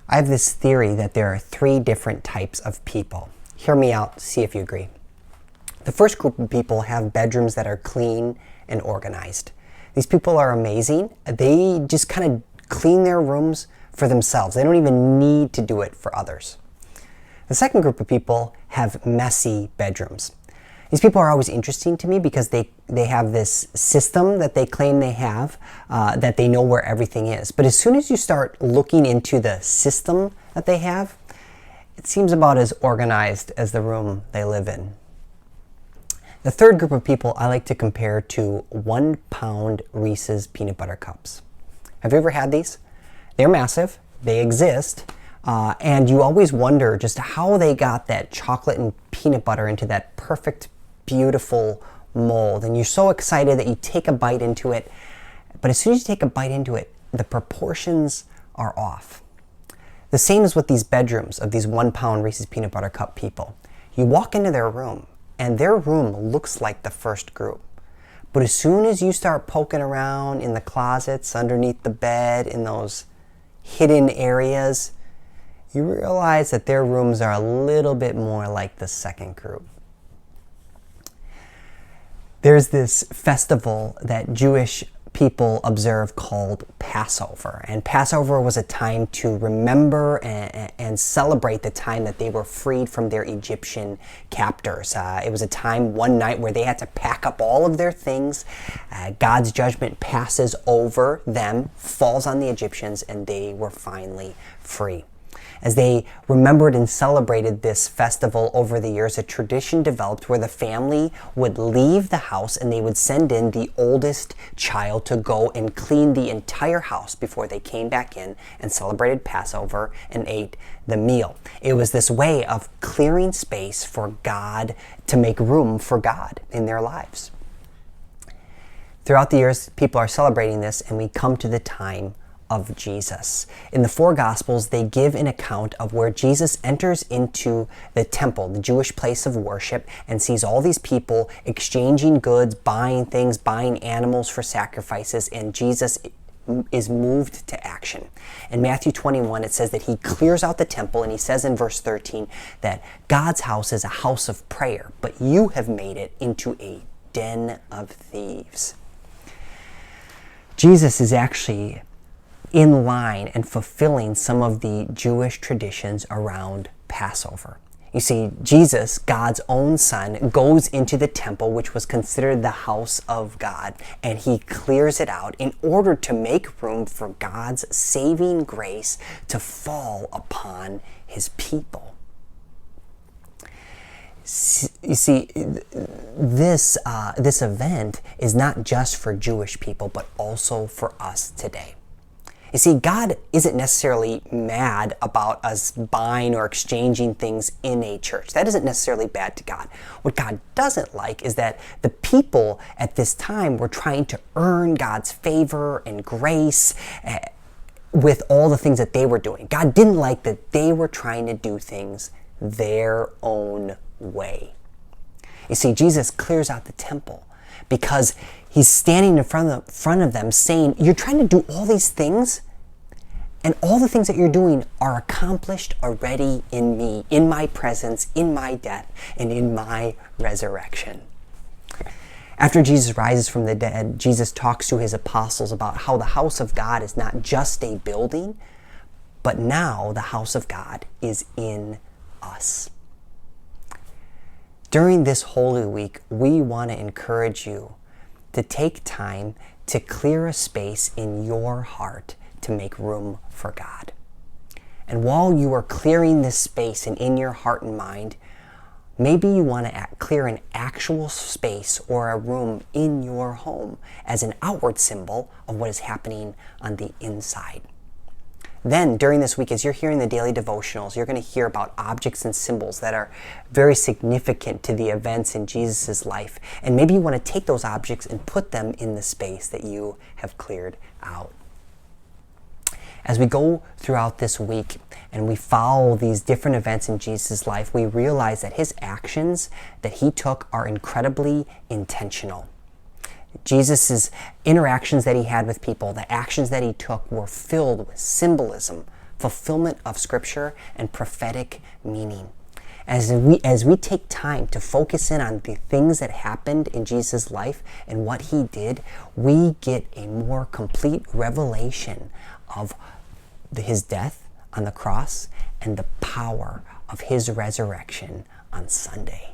I have this theory that there are three different types of people. Hear me out, see if you agree. The first group of people have bedrooms that are clean and organized. These people are amazing. They just kind of clean their rooms for themselves. They don't even need to do it for others. The second group of people have messy bedrooms. These people are always interesting to me because they have this system that they claim they have, that they know where everything is. But as soon as you start looking into the system that they have, it seems about as organized as the room they live in. The third group of people I like to compare to 1 pound Reese's peanut butter cups. Have you ever had these? They're massive, they exist, and you always wonder just how they got that chocolate and peanut butter into that perfect, beautiful mold. And you're so excited that you take a bite into it, but as soon as you take a bite into it, the proportions are off. The same is with these bedrooms of these 1 pound Reese's peanut butter cup people. You walk into their room, and their room looks like the first group. But as soon as you start poking around in the closets, underneath the bed, in those hidden areas, you realize that their rooms are a little bit more like the second group. There's this festival that Jewish people observe called Passover. And Passover was a time to remember and celebrate the time that they were freed from their Egyptian captors. It was a time, one night, where they had to pack up all of their things. God's judgment passes over them, falls on the Egyptians, and they were finally free. As they remembered and celebrated this festival over the years, a tradition developed where the family would leave the house and they would send in the oldest child to go and clean the entire house before they came back in and celebrated Passover and ate the meal. It was this way of clearing space for God, to make room for God in their lives. Throughout the years, people are celebrating this, and we come to the time of Jesus. In the four Gospels, they give an account of where Jesus enters into the temple, the Jewish place of worship, and sees all these people exchanging goods, buying things, buying animals for sacrifices, and Jesus is moved to action. In Matthew 21, it says that he clears out the temple, and he says in verse 13 that God's house is a house of prayer, but you have made it into a den of thieves. Jesus is actually in line and fulfilling some of the Jewish traditions around Passover. You see, Jesus, God's own son, goes into the temple, which was considered the house of God, and he clears it out in order to make room for God's saving grace to fall upon his people. You see, this event is not just for Jewish people, but also for us today. You see, God isn't necessarily mad about us buying or exchanging things in a church. That isn't necessarily bad to God. What God doesn't like is that the people at this time were trying to earn God's favor and grace with all the things that they were doing. God didn't like that they were trying to do things their own way. You see, Jesus clears out the temple because he's standing in front of them saying, you're trying to do all these things, and all the things that you're doing are accomplished already in me, in my presence, in my death, and in my resurrection. After Jesus rises from the dead, Jesus talks to his apostles about how the house of God is not just a building, but now the house of God is in us. During this Holy Week, we want to encourage you to take time to clear a space in your heart to make room for God. And while you are clearing this space and in your heart and mind, maybe you want to clear an actual space or a room in your home as an outward symbol of what is happening on the inside. Then, during this week, as you're hearing the daily devotionals, you're going to hear about objects and symbols that are very significant to the events in Jesus' life. And maybe you want to take those objects and put them in the space that you have cleared out. As we go throughout this week and we follow these different events in Jesus' life, we realize that his actions that he took are incredibly intentional. Jesus' interactions that he had with people, the actions that he took, were filled with symbolism fulfillment of Scripture, and prophetic meaning. As we take time to focus in on the things that happened in Jesus' life and what he did, we get a more complete revelation of his death on the cross and the power of his resurrection on Sunday.